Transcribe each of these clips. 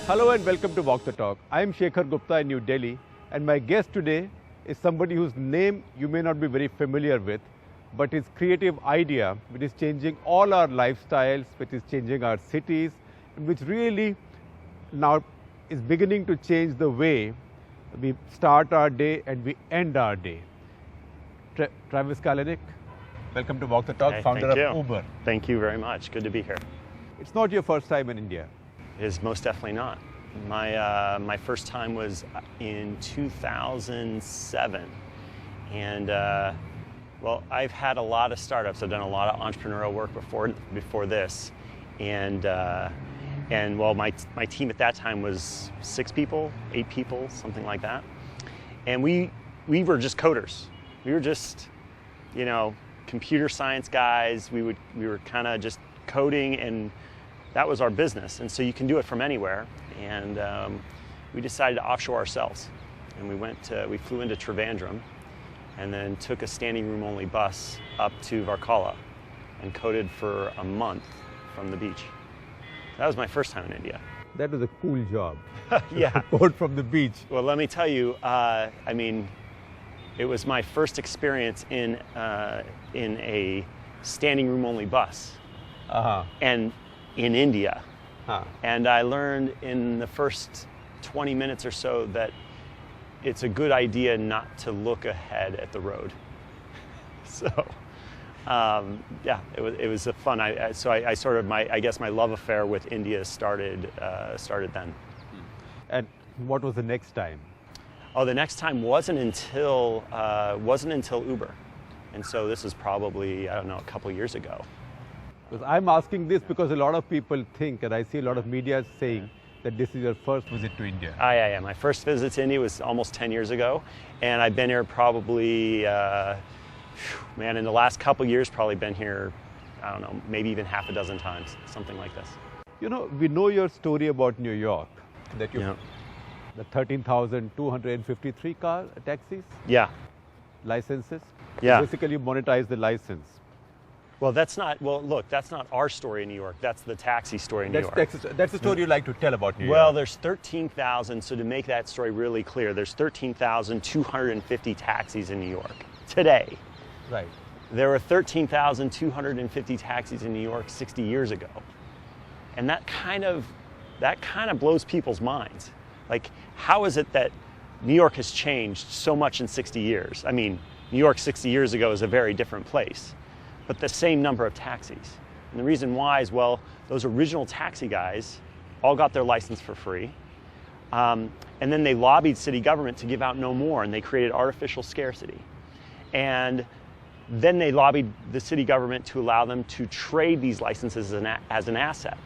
Hello and welcome to Walk the Talk. I am Shekhar Gupta in New Delhi, and my guest today is somebody whose name you may not be very familiar with, but his creative idea, which is changing all our lifestyles, which is changing our cities, and which really now is beginning to change the way we start our day and we end our day. Travis Kalanick, welcome to Walk the Talk, Hey, founder thank of you. Uber. Thank you very much. Good to be here. It's not your first time in India. It is most definitely not. My first time was in 2007, and well, I've had a lot of startups. I've done a lot of entrepreneurial work before this, and well, my team at that time was 6 people, 8 people, something like that, and we were just coders. We were just, computer science guys. We were kind of just coding, and that was our business. And so you can do it from anywhere. And we decided to offshore ourselves. And we flew into Trivandrum and then took a standing room only bus up to Varkala and coded for a month from the beach. That was my first time in India. That was a cool job. Yeah. Code from the beach. Well, let me tell you, it was my first experience in a standing room only bus. And in India. And I learned in the first 20 minutes or so that it's a good idea not to look ahead at the road. So, yeah, it was a fun. I sort of I guess my love affair with India started then. And what was the next time? Oh, the next time wasn't until Uber, and so this is probably, I don't know, a couple years ago. Because I'm asking this because a lot of people think, and I see a lot of media saying that this is your first visit to India. Yeah. My first visit to India was almost 10 years ago, and I've been here probably, in the last couple years, probably been here, I don't know, maybe even half a dozen times, something like this. We know your story about New York, that the 13,253 taxis? Yeah. Licenses? Yeah. Basically, you monetize the license. Well, that's not our story in New York. That's the taxi story in New York. That's the story you like to tell about New York. Well, there's 13,000, so to make that story really clear, there's 13,250 taxis in New York today. Right. There were 13,250 taxis in New York 60 years ago. And that kind of blows people's minds. Like, how is it that New York has changed so much in 60 years? I mean, New York 60 years ago is a very different place, but the same number of taxis. And the reason why is, well, those original taxi guys all got their license for free. And then they lobbied city government to give out no more, and they created artificial scarcity. And then they lobbied the city government to allow them to trade these licenses as an asset.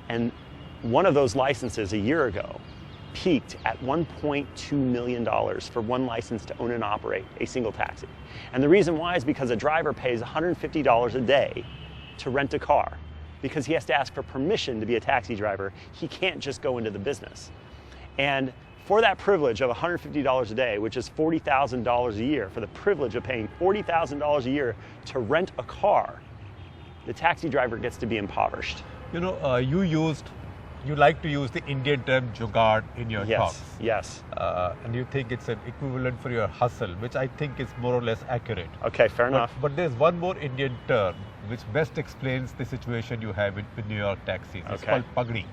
And one of those licenses a year ago peaked at $1.2 million for one license to own and operate a single taxi. And the reason why is because a driver pays $150 a day to rent a car, because he has to ask for permission to be a taxi driver. He can't just go into the business. And for that privilege of $150 a day, which is $40,000 a year, for the privilege of paying $40,000 a year to rent a car, the taxi driver gets to be impoverished. You like to use the Indian term jugaad in your talks. Yes. And you think it's an equivalent for your hustle, which I think is more or less accurate. Okay, fair enough. But there's one more Indian term which best explains the situation you have with New York taxis. It's called pagdi.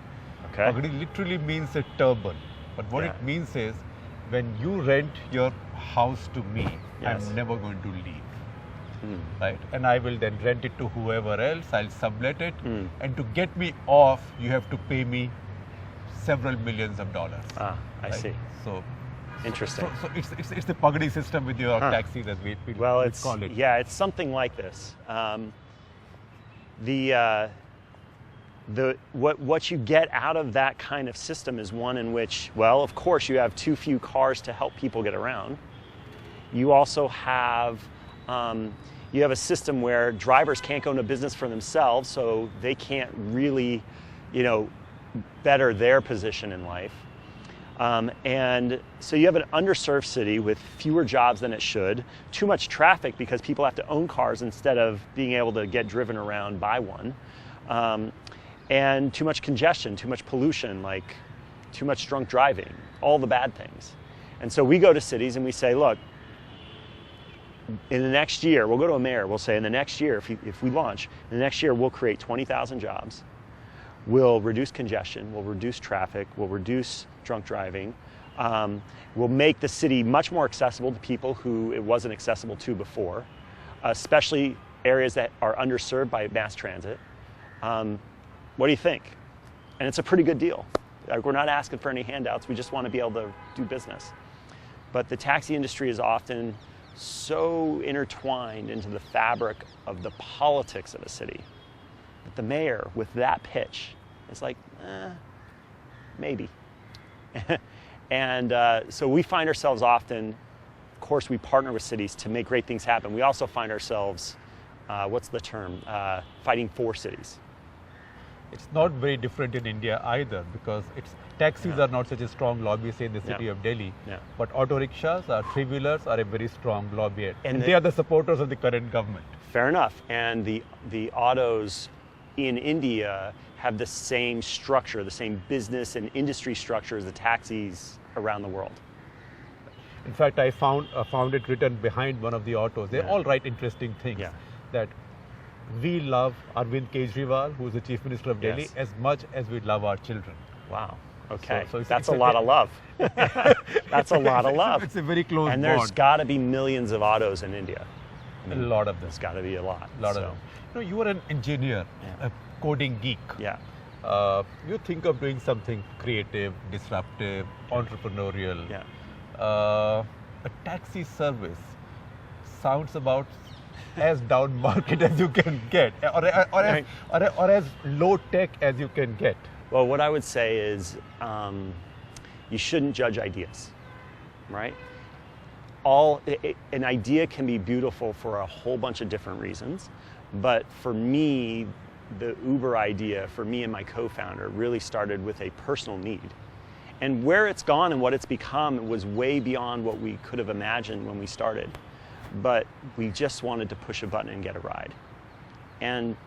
Okay. Pagdi literally means a turban. But what it means is, when you rent your house to me, I'm never going to leave. Right? And I will then rent it to whoever else, I'll sublet it, and to get me off, you have to pay me several millions of dollars. I see. So interesting. So it's the pagdi system with your taxis, as we call it. Yeah, it's something like this. What you get out of that kind of system is one in which, well, of course, you have too few cars to help people get around. You also have a system where drivers can't go into business for themselves, so they can't really, better their position in life. And so you have an underserved city with fewer jobs than it should, too much traffic because people have to own cars instead of being able to get driven around by one, and too much congestion, too much pollution, like too much drunk driving, all the bad things. And so we go to cities and we say, look, in the next year, we'll go to a mayor, we'll say in the next year, if we launch, in the next year we'll create 20,000 jobs, we'll reduce congestion, we'll reduce traffic, we'll reduce drunk driving, we'll make the city much more accessible to people who it wasn't accessible to before, especially areas that are underserved by mass transit. What do you think? And it's a pretty good deal. Like, we're not asking for any handouts, we just want to be able to do business. But the taxi industry is often so intertwined into the fabric of the politics of a city that the mayor, with that pitch, is like, maybe. And so we find ourselves often, of course, we partner with cities to make great things happen. We also find ourselves, what's the term, fighting for cities. It's not very different in India either, because taxis are not such a strong lobby, say in the city of Delhi, but auto rickshaws, three-wheelers are a very strong lobby, and they are the supporters of the current government. Fair enough, and the autos in India have the same structure, the same business and industry structure as the taxis around the world. In fact, I found it written behind one of the autos. They all write interesting things, that we love Arvind Kejriwal, who is the Chief Minister of Delhi, as much as we love our children. Wow. Okay. So that's a lot of love. That's a lot of love. It's a very close and bond. There's got to be millions of autos in India. I mean, a lot of them. There's got to be a lot. Of them. You know, you are an engineer, a coding geek. Yeah. You think of doing something creative, disruptive, entrepreneurial. Yeah. A taxi service sounds about as down market as you can get, or as low tech as you can get. Well, what I would say is you shouldn't judge ideas, right? An idea can be beautiful for a whole bunch of different reasons, but for me, the Uber idea, for me and my co-founder, really started with a personal need. And where it's gone and what it's become was way beyond what we could have imagined when we started. But we just wanted to push a button and get a ride. And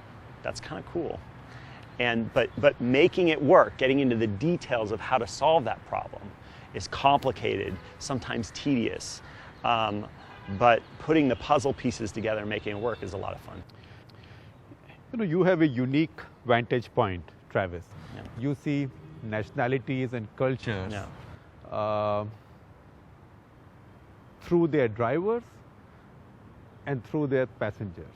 that's kind of cool. But making it work, getting into the details of how to solve that problem is complicated, sometimes tedious. But putting the puzzle pieces together and making it work is a lot of fun. You know, you have a unique vantage point, Travis. Yeah. You see nationalities and cultures through their drivers and through their passengers,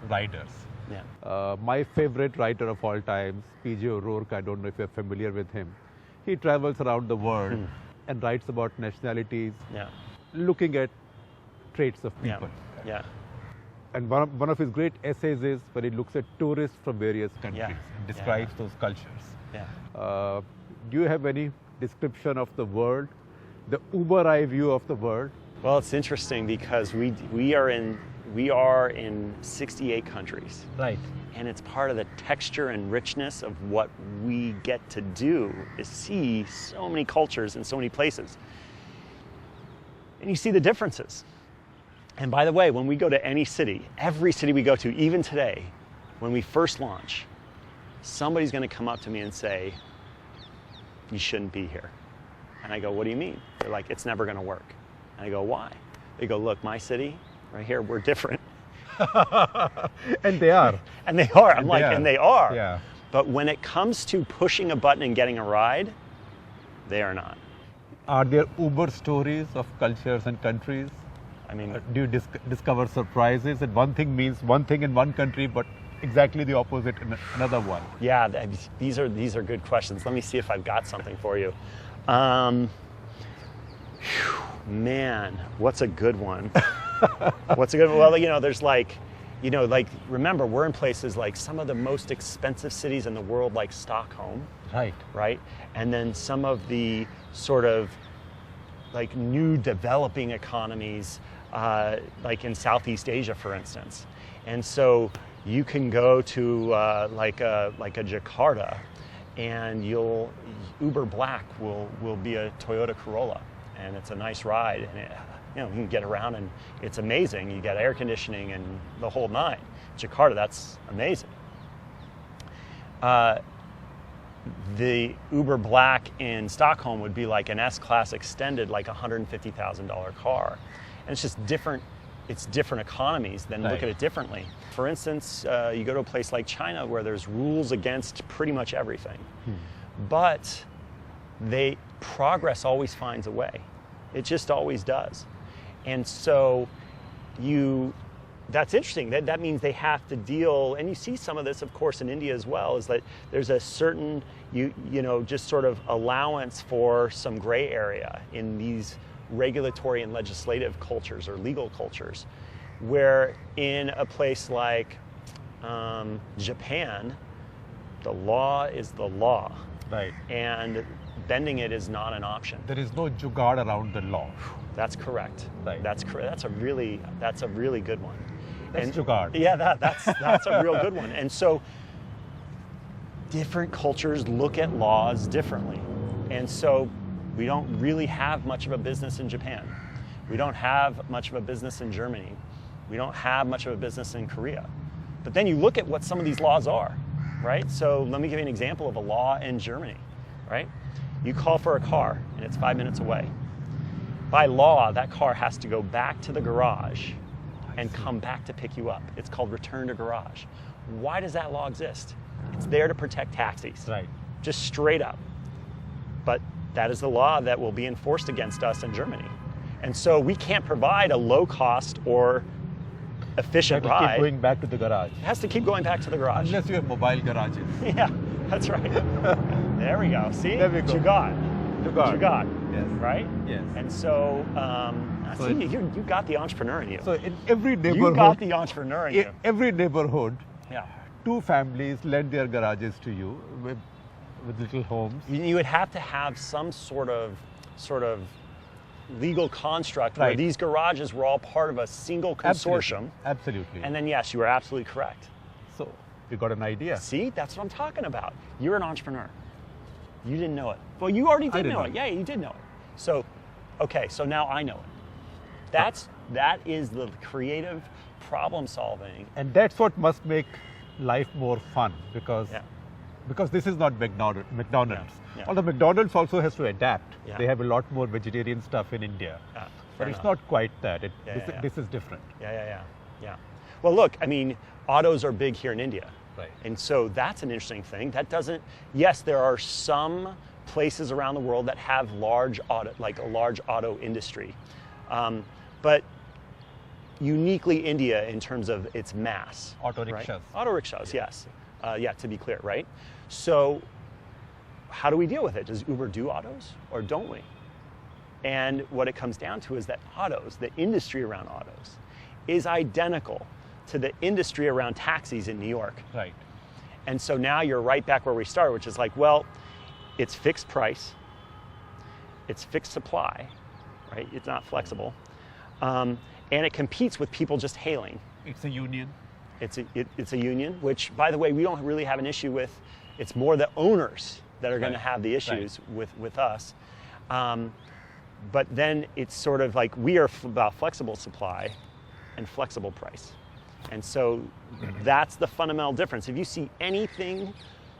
riders. Yeah. My favorite writer of all times, P.J. O'Rourke, I don't know if you're familiar with him. He travels around the world and writes about nationalities, looking at traits of people. Yeah. And one of his great essays is where he looks at tourists from various countries and describes those cultures. Yeah. Do you have any description of the world, the Uber eye view of the world? Well, it's interesting because we are in 68 countries. Right. And it's part of the texture and richness of what we get to do is see so many cultures in so many places. And you see the differences. And by the way, when we go to any city, every city we go to, even today, when we first launch, somebody's going to come up to me and say, you shouldn't be here. And I go, what do you mean? They're like, it's never going to work. And I go, why? They go, look, my city, right here, we're different. And they are. And they are. I'm like, and they are. Yeah. But when it comes to pushing a button and getting a ride, they are not. Are there Uber stories of cultures and countries? I mean, do you discover surprises that one thing means one thing in one country, but exactly the opposite in another one? Yeah, these are good questions. Let me see if I've got something for you. Man, what's a good one? Well, you know, there's like, remember, we're in places like some of the most expensive cities in the world, like Stockholm. Right? And then some of the sort of like new developing economies, like in Southeast Asia, for instance. And so you can go to like a Jakarta, and Uber Black will be a Toyota Corolla, and it's a nice ride, and you can get around, and it's amazing. You get air conditioning and the whole nine. Jakarta, that's amazing. the Uber Black in Stockholm would be like an S-Class extended, like $150,000 car. And it's just different. It's different economies, then look at it differently. For instance, you go to a place like China where there's rules against pretty much everything. But progress always finds a way. It just always does. And so that's interesting. That means they have to deal, and you see some of this, of course, in India as well, is that there's a certain, just sort of allowance for some gray area in these regulatory and legislative cultures or legal cultures, where in a place like Japan, the law is the law. Right. And bending it is not an option. There is no jugaad around the law. That's correct. Right. That's correct. That's a really good one. That's jugaad. Yeah, that's a real good one. And so different cultures look at laws differently. And so we don't really have much of a business in Japan. We don't have much of a business in Germany. We don't have much of a business in Korea. But then you look at what some of these laws are, right? So let me give you an example of a law in Germany, right? You call for a car and it's 5 minutes away. By law, that car has to go back to the garage and come back to pick you up. It's called return to garage. Why does that law exist? It's there to protect taxis. Right. Just straight up. But that is the law that will be enforced against us in Germany. And so we can't provide a low cost or efficient ride. Keep going back to the garage. It has to keep going back to the garage. Unless you have mobile garages. Yeah, that's right. There we go. See? There we go. Jugaad. Yes. Right? Yes. And so, you got the entrepreneur in you. So in every neighborhood, you got the entrepreneur in you. Every neighborhood, Yeah. two families lend their garages to you with little homes. You would have to have some sort of legal construct where Right. these garages were all part of a single consortium. Absolutely. And then, yes, you were absolutely correct. So you got an idea. See, that's what I'm talking about. You're an entrepreneur. You didn't know it. Well, you already did know it. Yeah, you did know it. So, okay, so now I know it. That is the creative problem solving. And that's what must make life more fun because this is not McDonald's. Yeah. Although McDonald's also has to adapt. Yeah. They have a lot more vegetarian stuff in India. Yeah, But it's not quite that. This is different. Yeah. Well, look, I mean, autos are big here in India. Right. And so that's an interesting thing. Yes, there are some places around the world that have a large auto industry. But uniquely India in terms of its mass. Auto rickshaws. Right? Auto rickshaws, yes. To be clear, right? So how do we deal with it? Does Uber do autos or don't we? And what it comes down to is that autos, the industry around autos, is identical to the industry around taxis in New York. Right. And so now you're right back where we started, which is like, well, it's fixed price, it's fixed supply, right? It's not flexible. And it competes with people just hailing. It's a union. It's a union, which, by the way, we don't really have an issue with. It's more the owners that are going to have the issues with us. But then it's sort of like we are about flexible supply and flexible price. And so that's the fundamental difference. If you see anything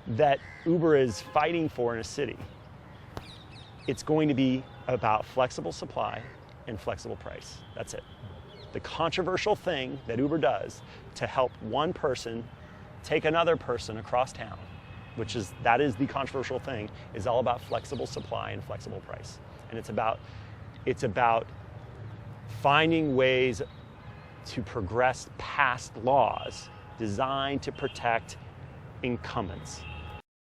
that Uber is fighting for in a city, it's going to be about flexible supply and flexible price. That's it. The controversial thing that Uber does to help one person take another person across town, that is the controversial thing, is all about flexible supply and flexible price. And it's about finding ways to progress past laws designed to protect incumbents.